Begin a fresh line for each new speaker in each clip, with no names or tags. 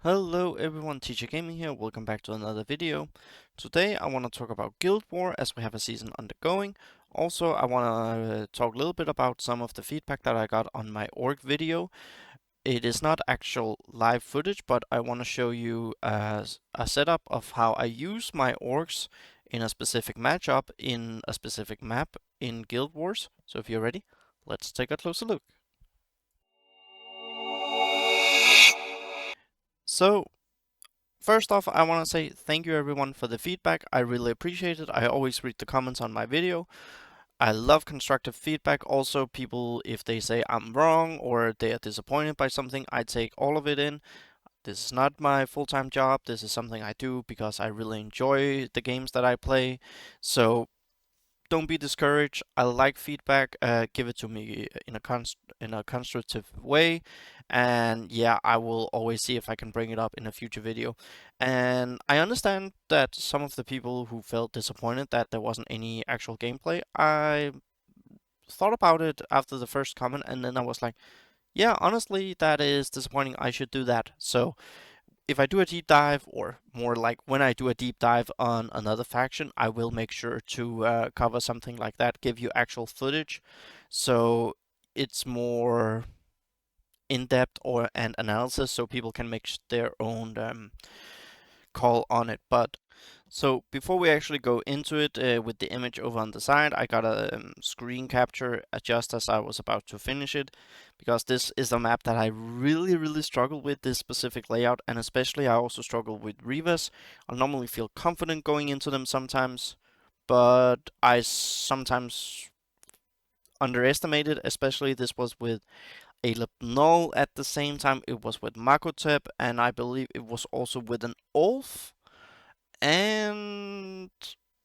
Hello everyone, Teacher Gaming here, welcome back to another video. Today I want to talk about Guild War as we have a season undergoing. Also I want to talk a little bit about some of the feedback that I got on my orc video. It is not actual live footage, but I want to show you a setup of how I use my orcs in a specific matchup in a specific map in Guild Wars. So if you're ready, let's take a closer look. So first off, I want to say thank you everyone for the feedback. I really appreciate it. I always read the comments on my video. I love constructive feedback. Also, people, if they say I'm wrong or they are disappointed by something, I take all of it in. This is not my full-time job. This is something I do because I really enjoy the games that I play. So don't be discouraged. I like feedback. Give it to me in a constructive way, and yeah, I will always see if I can bring it up in a future video. And I understand that some of the people who felt disappointed that there wasn't any actual gameplay. I thought about it after the first comment, and then I was like, yeah, honestly, that is disappointing. I should do that. So if I do a deep dive, or more like when I do a deep dive on another faction, I will make sure to cover something like that, give you actual footage, so it's more in depth or an analysis, so people can make their own call on it. But so before we actually go into it with the image over on the side, I got a screen capture just as I was about to finish it, because this is a map that I really struggle with, this specific layout, and especially I also struggle with Rivas. I normally feel confident going into them sometimes, but I sometimes underestimate it, especially this was with Alep Null at the same time, it was with Makotep, and I believe it was also with an Ulf. And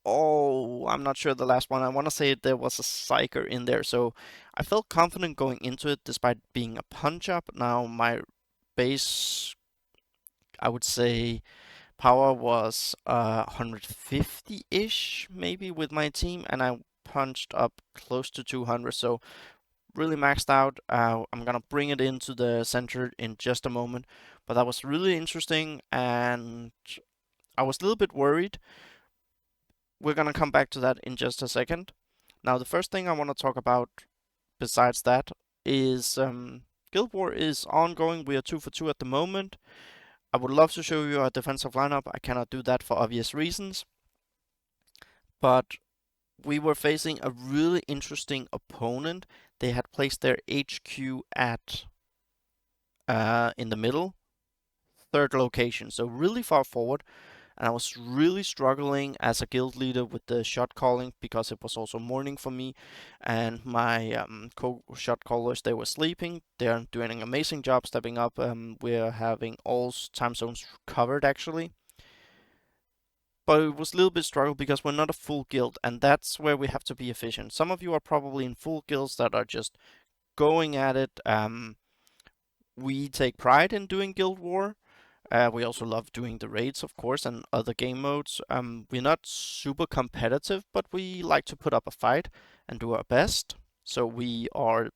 oh, I'm not sure the last one. I want to say there was a Psyker in there, so I felt confident going into it despite being a punch up. Now my base, I would say, power was 150-ish maybe with my team, and I punched up close to 200, so really maxed out. I'm gonna bring it into the center in just a moment, but that was really interesting, and I was a little bit worried. We're gonna come back to that in just a second. Now, the first thing I want to talk about besides that is Guild War is ongoing. We are 2 for 2 at the moment. I would love to show you our defensive lineup. I cannot do that for obvious reasons. But we were facing a really interesting opponent. They had placed their HQ at in the middle, third location, so really far forward. And I was really struggling as a guild leader with the shot calling because it was also morning for me, and my co-shot callers, they were sleeping. They are doing an amazing job stepping up. We're having all time zones covered actually, but it was a little bit struggle because we're not a full guild, and that's where we have to be efficient. Some of you are probably in full guilds that are just going at it. We take pride in doing guild war. We also love doing the raids, of course, and other game modes. We're not super competitive, but we like to put up a fight and do our best. So we are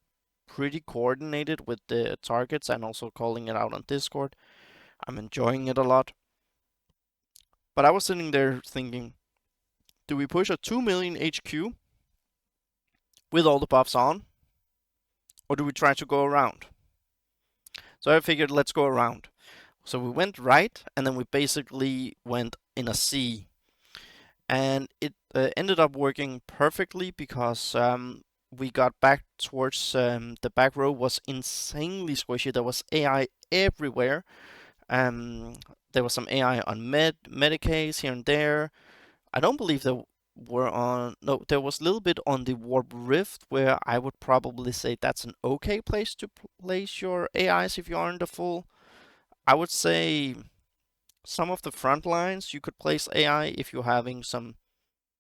pretty coordinated with the targets and also calling it out on Discord. I'm enjoying it a lot. But I was sitting there thinking, do we push a 2 million HQ with all the buffs on? Or do we try to go around? So I figured, let's go around. So we went right, and then we basically went in a C. And it ended up working perfectly because we got back towards the back row was insanely squishy. There was AI everywhere. Um, there was some AI on Medicays here and there. I don't believe there were on. No, there was a little bit on the Warp Rift, where I would probably say that's an okay place to place your AIs if you aren't a full. I would say some of the front lines you could place AI if you're having some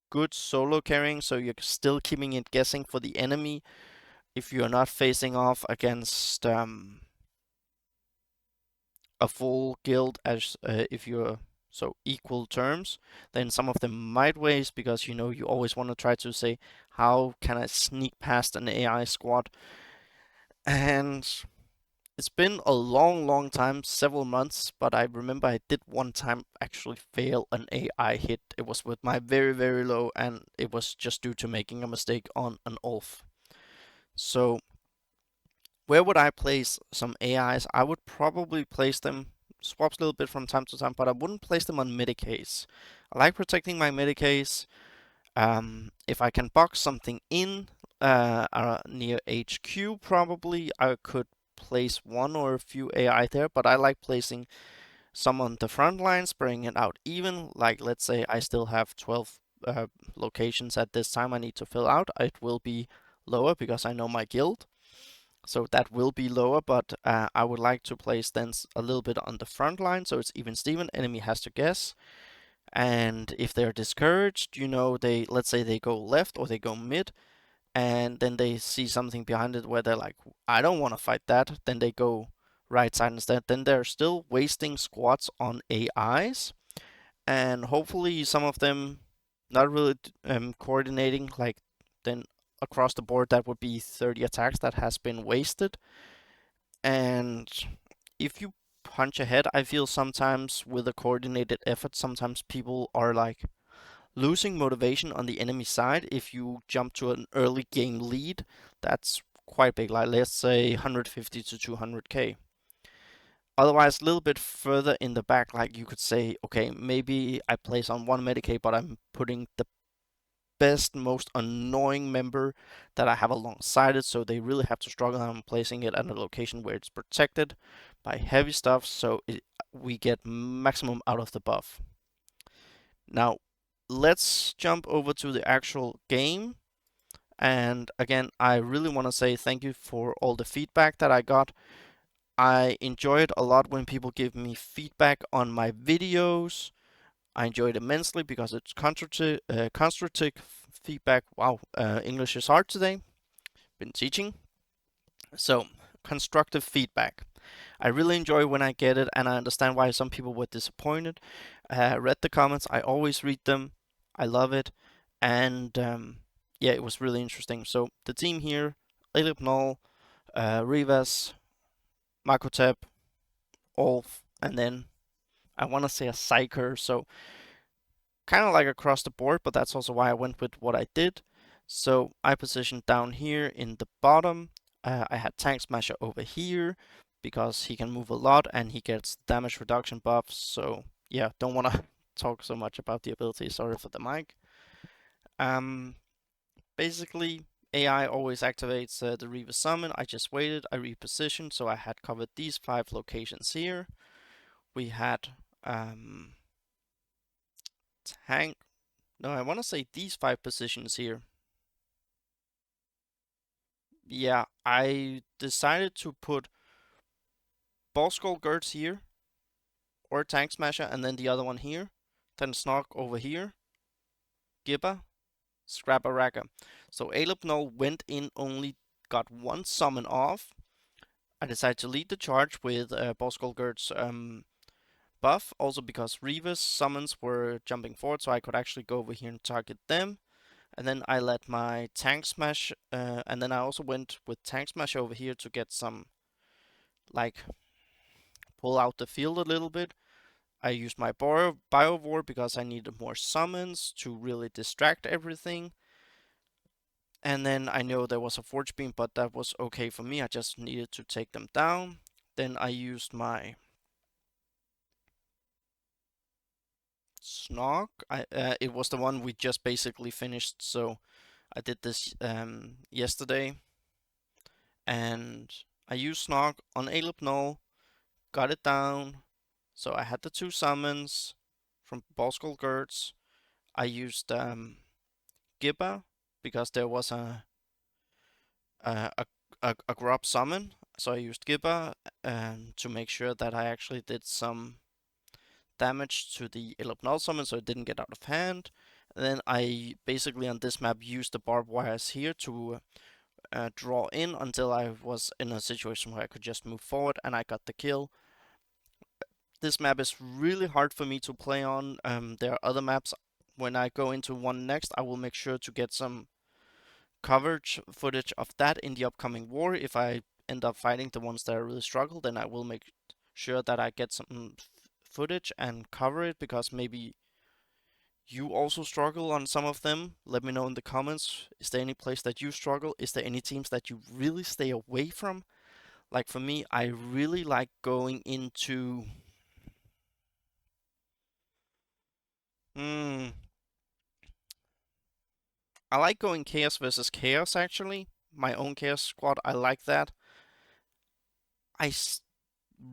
good solo carrying, so you're still keeping it guessing for the enemy. If you're not facing off against a full guild, as if you're so equal terms, then some of them might waste, because you know you always want to try to say, how can I sneak past an AI squad? And It's been a long, long time, several months, but I remember I did one time actually fail an AI hit. It was with my very, very low, and it was just due to making a mistake on an Ulf. So, where would I place some AIs? I would probably place them, swaps a little bit from time to time, but I wouldn't place them on Medicase. I like protecting my Medicase. If I can box something in near HQ, probably I could place one or a few AI there, but I like placing some on the front line, spreading it out even. Like, let's say I still have 12 locations at this time I need to fill out. It will be lower because I know my guild. So that will be lower, but I would like to place then a little bit on the front line so it's even Steven. Enemy has to guess. And if they're discouraged, they, let's say they go left or they go mid, and then they see something behind it where they're like, I don't want to fight that, then they go right side instead. Then they're still wasting squads on AIs, and hopefully some of them not really coordinating, like then across the board that would be 30 attacks that has been wasted. And if you punch ahead, I feel sometimes with a coordinated effort, sometimes people are like losing motivation on the enemy side. If you jump to an early game lead, that's quite big, like let's say 150 to 200k. Otherwise, a little bit further in the back, like you could say, okay, maybe I place on one Medicaid, but I'm putting the best, most annoying member that I have alongside it, so they really have to struggle. I'm placing it at a location where it's protected by heavy stuff, so we get maximum out of the buff. Now, let's jump over to the actual game. And again, I really want to say thank you for all the feedback that I got. I enjoy it a lot when people give me feedback on my videos. I enjoy it immensely because it's constructive feedback. Wow, English is hard today. Been teaching. So, constructive feedback. I really enjoy when I get it, and I understand why some people were disappointed. Read the comments. I always read them. I love it. And yeah, it was really interesting. So, the team here, Elipnol, Rivas, Makotep, Olf, and then I want to say a Psyker. So, kind of like across the board, but that's also why I went with what I did. So I positioned down here in the bottom. I had Tank Smasher over here because he can move a lot and he gets damage reduction buffs. So yeah, don't want to talk so much about the ability. Sorry for the mic. Um, Basically, AI always activates the Reaver Summon. I just waited. I repositioned, so I had covered these 5 locations here. We had Tank. No, I want to say these 5 positions here. Yeah, I decided to put Ball Skull Girds here, or Tank Smasher, and then the other one here. Then Snog over here, Gibba, Scrappa. So Null went in, only got one summon off. I decided to lead the charge with Ball Skull Girds buff, also because Reva's summons were jumping forward, so I could actually go over here and target them. And then I let my Tank Smash, and then I also went with Tank Smash over here to get some, like, pull out the field a little bit. I used my Biovore because I needed more summons to really distract everything. And then I know there was a Forge Beam, but that was okay for me. I just needed to take them down. Then I used my Snog. It was the one we just basically finished, so I did this yesterday. And I used Snog on Alep Null, got it down. So I had the 2 summons from Boskull Girds. I used Gibba because there was a, a, a grub summon. So I used Gibba to make sure that I actually did some damage to the Elopnol summon so it didn't get out of hand. And then I basically on this map used the barbed wires here to draw in until I was in a situation where I could just move forward, and I got the kill. This map is really hard for me to play on. There are other maps. When I go into one next, I will make sure to get some coverage footage of that in the upcoming war if I end up fighting the ones that I really struggle, then I will make sure that I get some footage and cover it, because maybe you also struggle on some of them. Let me know in the comments. Is there any place that you struggle? Is there any teams that you really stay away from? Like for me, I really like going into. Hmm. I like going chaos versus chaos actually. My own chaos squad, I like that. I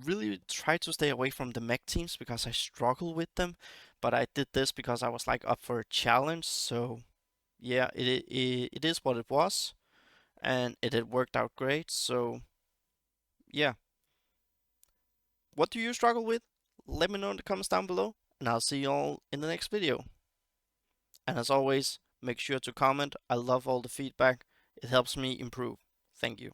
really try to stay away from the mech teams because I struggle with them. But I did this because I was like up for a challenge. So yeah, it is what it was, and it had worked out great. So yeah, what do you struggle with? Let me know in the comments down below, and I'll see you all in the next video. And as always, make sure to comment. I love all the feedback. It helps me improve. Thank you.